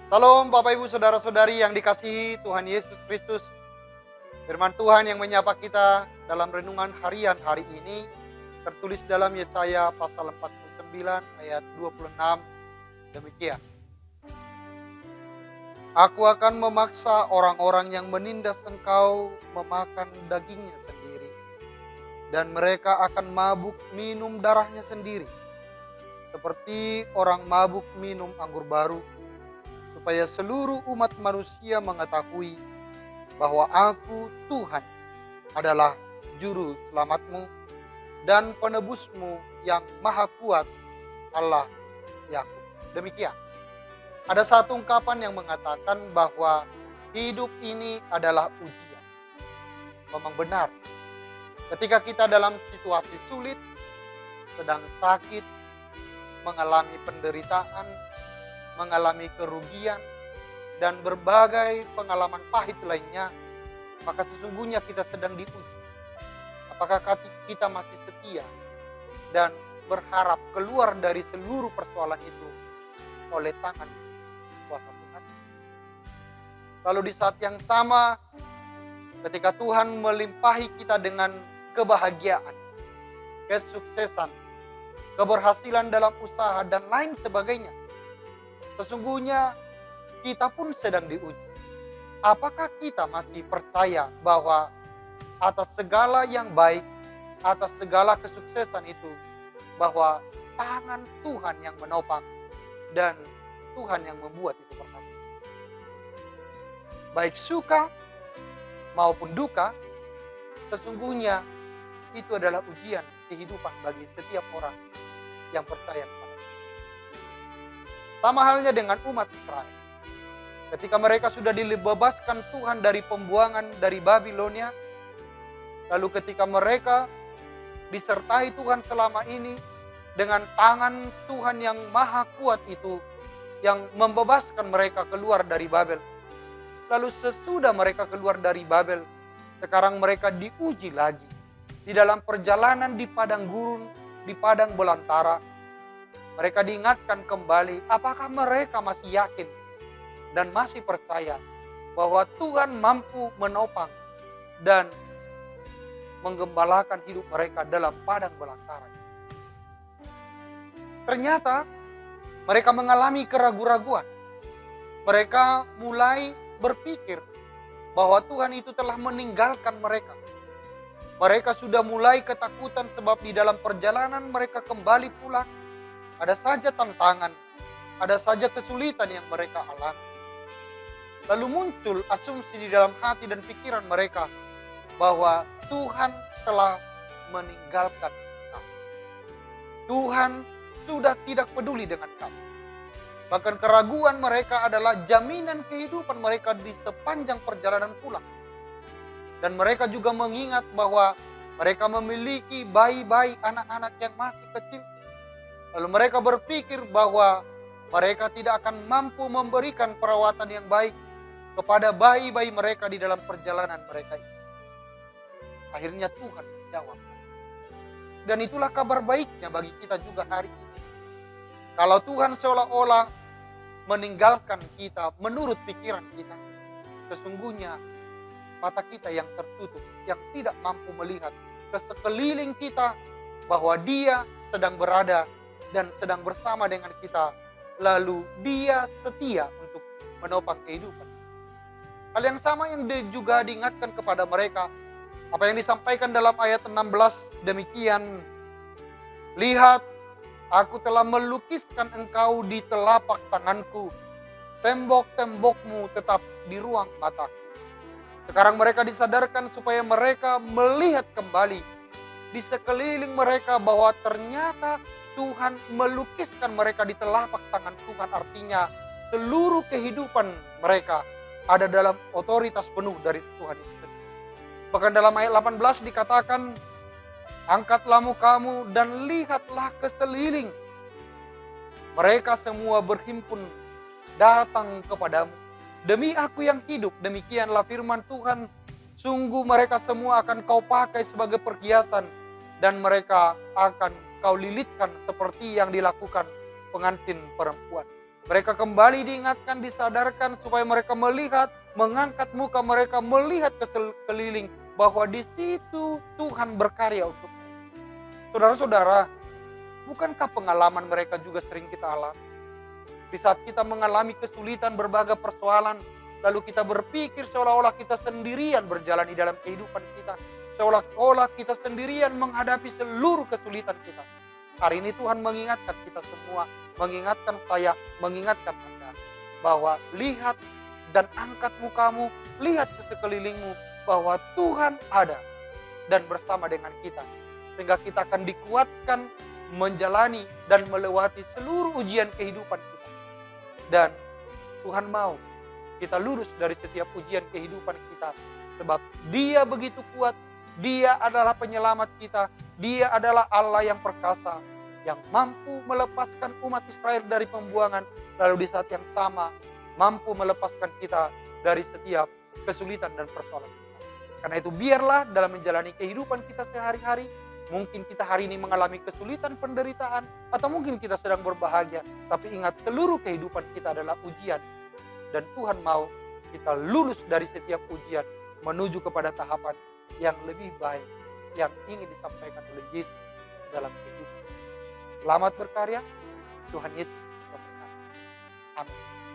Salam Bapak Ibu Saudara-saudari yang dikasihi Tuhan Yesus Kristus. Firman Tuhan yang menyapa kita dalam renungan harian hari ini tertulis dalam Yesaya pasal 49 ayat 26 demikian. Aku akan memaksa orang-orang yang menindas engkau memakan dagingnya sendiri, dan mereka akan mabuk minum darahnya sendiri, seperti orang mabuk minum anggur baru, supaya seluruh umat manusia mengetahui bahwa aku Tuhan adalah juru selamatmu dan penebusmu yang maha kuat, Allah Yakub. Demikian. Ada satu ungkapan yang mengatakan bahwa hidup ini adalah ujian. Memang benar. Ketika kita dalam situasi sulit, sedang sakit, mengalami penderitaan, mengalami kerugian, dan berbagai pengalaman pahit lainnya, maka sesungguhnya kita sedang diuji. Apakah kita masih setia dan berharap keluar dari seluruh persoalan itu oleh tangan kuasa Tuhan? Lalu di saat yang sama, ketika Tuhan melimpahi kita dengan kebahagiaan, kesuksesan, keberhasilan dalam usaha, dan lain sebagainya, sesungguhnya kita pun sedang diuji. Apakah kita masih percaya bahwa atas segala yang baik, atas segala kesuksesan itu, bahwa tangan Tuhan yang menopang dan Tuhan yang membuat itu berhasil? Baik suka maupun duka, sesungguhnya itu adalah ujian kehidupan bagi setiap orang yang percaya kepada Tuhan. Sama halnya dengan umat Israel. Ketika mereka sudah dibebaskan Tuhan dari pembuangan dari Babilonia, lalu ketika mereka disertai Tuhan selama ini dengan tangan Tuhan yang maha kuat itu, yang membebaskan mereka keluar dari Babel. Lalu sesudah mereka keluar dari Babel, sekarang mereka diuji lagi. Di dalam perjalanan di padang gurun, di padang belantara, mereka diingatkan kembali, apakah mereka masih yakin dan masih percaya bahwa Tuhan mampu menopang dan menggembalakan hidup mereka dalam padang belantara. Ternyata mereka mengalami keraguan-raguan. Mereka mulai berpikir bahwa Tuhan itu telah meninggalkan mereka. Mereka sudah mulai ketakutan sebab di dalam perjalanan mereka kembali pulang, ada saja tantangan, ada saja kesulitan yang mereka alami. Lalu muncul asumsi di dalam hati dan pikiran mereka bahwa Tuhan telah meninggalkan kami. Tuhan sudah tidak peduli dengan kami. Bahkan keraguan mereka adalah jaminan kehidupan mereka di sepanjang perjalanan pulang. Dan mereka juga mengingat bahwa mereka memiliki bayi-bayi, anak-anak yang masih kecil. Lalu mereka berpikir bahwa mereka tidak akan mampu memberikan perawatan yang baik kepada bayi-bayi mereka di dalam perjalanan mereka ini. Akhirnya Tuhan menjawab. Dan itulah kabar baiknya bagi kita juga hari ini. Kalau Tuhan seolah-olah meninggalkan kita menurut pikiran kita, sesungguhnya mata kita yang tertutup, yang tidak mampu melihat ke sekeliling kita bahwa Dia sedang berada dan sedang bersama dengan kita, lalu Dia setia untuk menopang kehidupan. Hal yang sama yang juga diingatkan kepada mereka, apa yang disampaikan dalam ayat 16 demikian, lihat, aku telah melukiskan engkau di telapak tanganku, tembok-tembokmu tetap di ruang mataku. Sekarang mereka disadarkan supaya mereka melihat kembali di sekeliling mereka bahwa ternyata Tuhan melukiskan mereka di telapak tangan Tuhan. Artinya seluruh kehidupan mereka ada dalam otoritas penuh dari Tuhan itu sendiri. Bahkan dalam ayat 18 dikatakan, angkatlah mukamu dan lihatlah ke sekeliling. Mereka semua berhimpun datang kepadamu. Demi aku yang hidup, demikianlah firman Tuhan, sungguh mereka semua akan kau pakai sebagai perhiasan, dan mereka akan kau lilitkan seperti yang dilakukan pengantin perempuan. Mereka kembali diingatkan, disadarkan supaya mereka melihat, mengangkat muka mereka, melihat ke sekeliling bahwa di situ Tuhan berkarya untuk mereka. Saudara-saudara, bukankah pengalaman mereka juga sering kita alami? Di saat kita mengalami kesulitan, berbagai persoalan, lalu kita berpikir seolah-olah kita sendirian berjalan di dalam kehidupan kita. Seolah-olah kita sendirian menghadapi seluruh kesulitan kita. Hari ini Tuhan mengingatkan kita semua, mengingatkan saya, mengingatkan Anda, bahwa lihat dan angkat mukamu, lihat ke sekelilingmu, bahwa Tuhan ada dan bersama dengan kita. Sehingga kita akan dikuatkan menjalani dan melewati seluruh ujian kehidupan kita. Dan Tuhan mau kita lulus dari setiap ujian kehidupan kita. Sebab Dia begitu kuat, Dia adalah penyelamat kita, Dia adalah Allah yang perkasa, yang mampu melepaskan umat Israel dari pembuangan, lalu di saat yang sama mampu melepaskan kita dari setiap kesulitan dan persoalan kita. Karena itu biarlah dalam menjalani kehidupan kita sehari-hari, mungkin kita hari ini mengalami kesulitan, penderitaan, atau mungkin kita sedang berbahagia, tapi ingat seluruh kehidupan kita adalah ujian. Dan Tuhan mau kita lulus dari setiap ujian menuju kepada tahapan yang lebih baik yang ingin disampaikan oleh Yesus dalam kehidupan. Selamat berkarya, Tuhan Yesus memberkati. Amin.